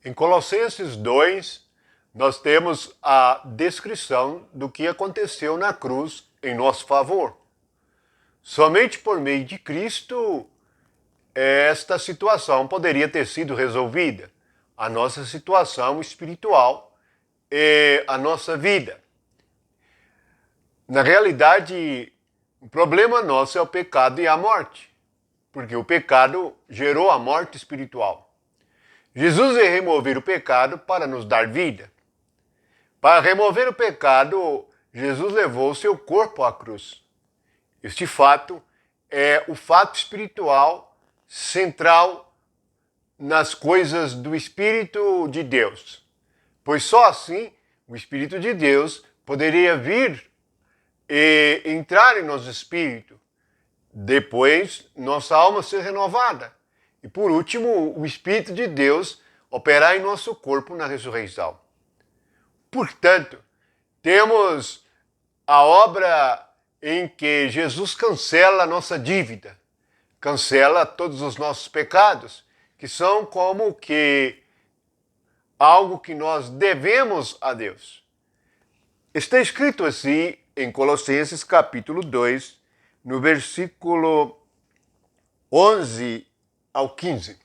Em Colossenses 2, nós temos a descrição do que aconteceu na cruz em nosso favor. Somente por meio de Cristo, esta situação poderia ter sido resolvida, a nossa situação espiritual e a nossa vida. Na realidade, o problema nosso é o pecado e a morte, porque o pecado gerou a morte espiritual. Jesus veio remover o pecado para nos dar vida. Para remover o pecado, Jesus levou o seu corpo à cruz. Este fato é o fato espiritual central nas coisas do Espírito de Deus, pois só assim o Espírito de Deus poderia vir e entrar em nosso espírito, depois nossa alma ser renovada e por último o Espírito de Deus operar em nosso corpo na ressurreição. Portanto, temos a obra em que Jesus cancela a nossa dívida, cancela todos os nossos pecados, que são como que algo que nós devemos a Deus. Está escrito assim em Colossenses capítulo 2, no versículo 11 ao 15.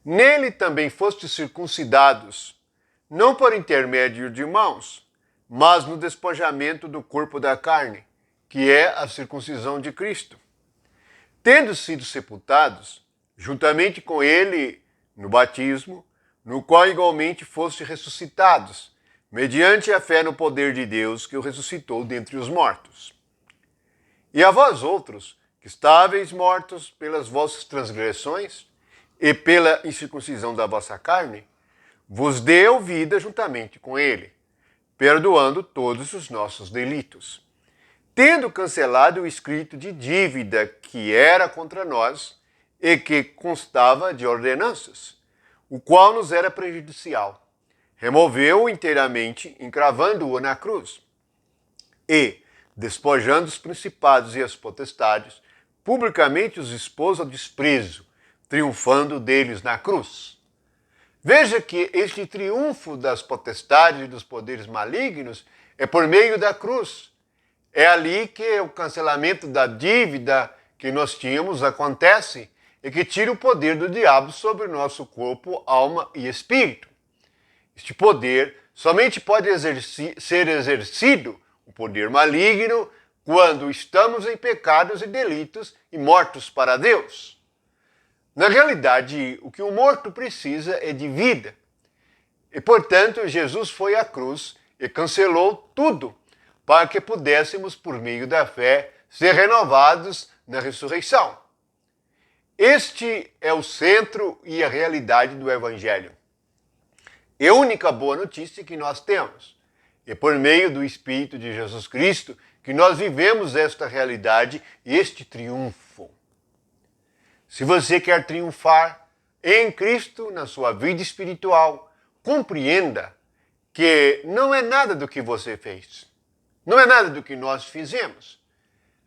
Nele também fostes circuncidados, não por intermédio de mãos, mas no despojamento do corpo da carne, que é a circuncisão de Cristo. Tendo sido sepultados, juntamente com ele no batismo, no qual igualmente foste ressuscitados, mediante a fé no poder de Deus que o ressuscitou dentre os mortos. E a vós outros, que estáveis mortos pelas vossas transgressões e pela incircuncisão da vossa carne, vos deu vida juntamente com ele, perdoando todos os nossos delitos, tendo cancelado o escrito de dívida que era contra nós e que constava de ordenanças, o qual nos era prejudicial. Removeu-o inteiramente, encravando-o na cruz. E, despojando os principados e as potestades, publicamente os expôs ao desprezo, triunfando deles na cruz. Veja que este triunfo das potestades e dos poderes malignos é por meio da cruz. É ali que o cancelamento da dívida que nós tínhamos acontece e que tira o poder do diabo sobre o nosso corpo, alma e espírito. Este poder somente pode ser exercido, o poder maligno, quando estamos em pecados e delitos e mortos para Deus. Na realidade, o que o morto precisa é de vida. E, portanto, Jesus foi à cruz e cancelou tudo para que pudéssemos, por meio da fé, ser renovados na ressurreição. Este é o centro e a realidade do Evangelho. E a única boa notícia que nós temos é por meio do Espírito de Jesus Cristo que nós vivemos esta realidade e este triunfo. Se você quer triunfar em Cristo na sua vida espiritual, compreenda que não é nada do que você fez, não é nada do que nós fizemos,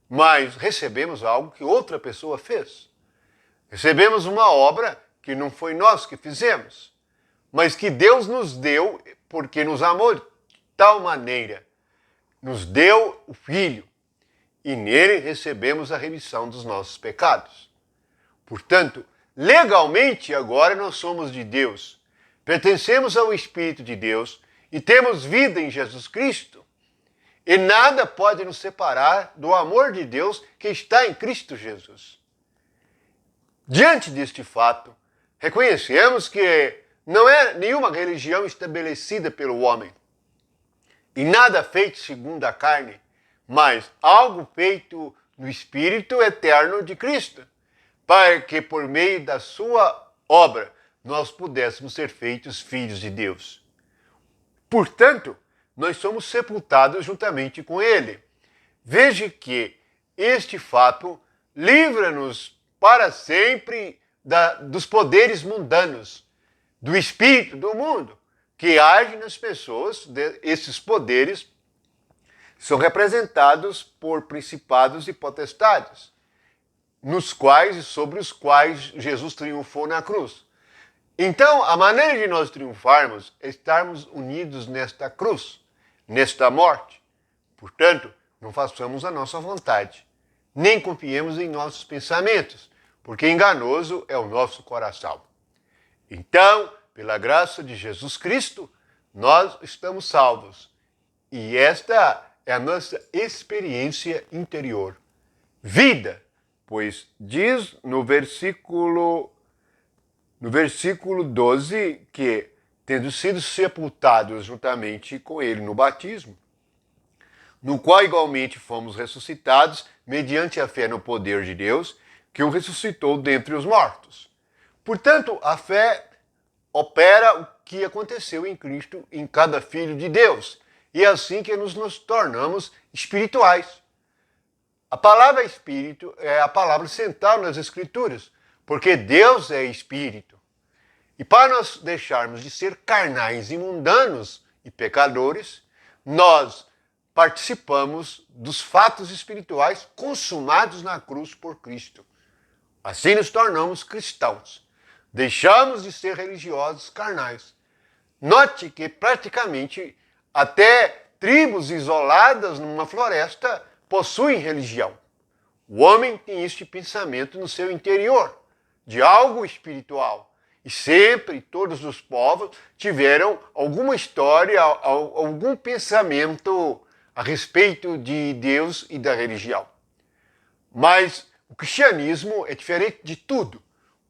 mas recebemos algo que outra pessoa fez. Recebemos uma obra que não foi nós que fizemos, mas que Deus nos deu porque nos amou de tal maneira. Nos deu o Filho e nele recebemos a remissão dos nossos pecados. Portanto, legalmente agora nós somos de Deus, pertencemos ao Espírito de Deus e temos vida em Jesus Cristo. E nada pode nos separar do amor de Deus que está em Cristo Jesus. Diante deste fato, reconhecemos que não é nenhuma religião estabelecida pelo homem e nada feito segundo a carne, mas algo feito no Espírito eterno de Cristo, para que por meio da sua obra nós pudéssemos ser feitos filhos de Deus. Portanto, nós somos sepultados juntamente com ele. Veja que este fato livra-nos para sempre dos poderes mundanos, do espírito do mundo, que age nas pessoas. Esses poderes são representados por principados e potestades, nos quais e sobre os quais Jesus triunfou na cruz. Então, a maneira de nós triunfarmos é estarmos unidos nesta cruz, nesta morte. Portanto, não façamos a nossa vontade, nem confiemos em nossos pensamentos, porque enganoso é o nosso coração. Então, pela graça de Jesus Cristo, nós estamos salvos. E esta é a nossa experiência interior. Vida, pois diz no versículo 12 que, tendo sido sepultados juntamente com ele no batismo, no qual igualmente fomos ressuscitados mediante a fé no poder de Deus, que o ressuscitou dentre os mortos. Portanto, a fé opera o que aconteceu em Cristo em cada filho de Deus. E é assim que nos tornamos espirituais. A palavra espírito é a palavra central nas Escrituras, porque Deus é espírito. E para nós deixarmos de ser carnais e mundanos e pecadores, nós participamos dos fatos espirituais consumados na cruz por Cristo. Assim nos tornamos cristãos. Deixamos de ser religiosos carnais. Note que praticamente até tribos isoladas numa floresta possuem religião. O homem tem este pensamento no seu interior, de algo espiritual. E sempre todos os povos tiveram alguma história, algum pensamento a respeito de Deus e da religião. Mas o cristianismo é diferente de tudo,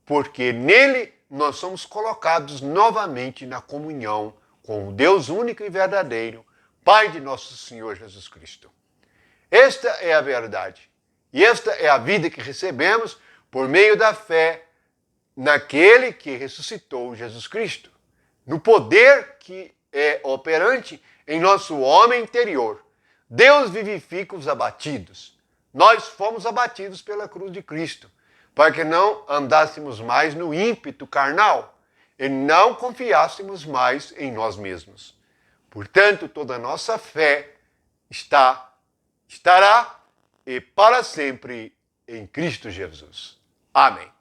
porque nele nós somos colocados novamente na comunhão com o Deus único e verdadeiro, Pai de nosso Senhor Jesus Cristo. Esta é a verdade. E esta é a vida que recebemos por meio da fé naquele que ressuscitou Jesus Cristo, no poder que é operante em nosso homem interior. Deus vivifica os abatidos. Nós fomos abatidos pela cruz de Cristo, para que não andássemos mais no ímpeto carnal e não confiássemos mais em nós mesmos. Portanto, toda a nossa fé estará e para sempre em Cristo Jesus. Amém.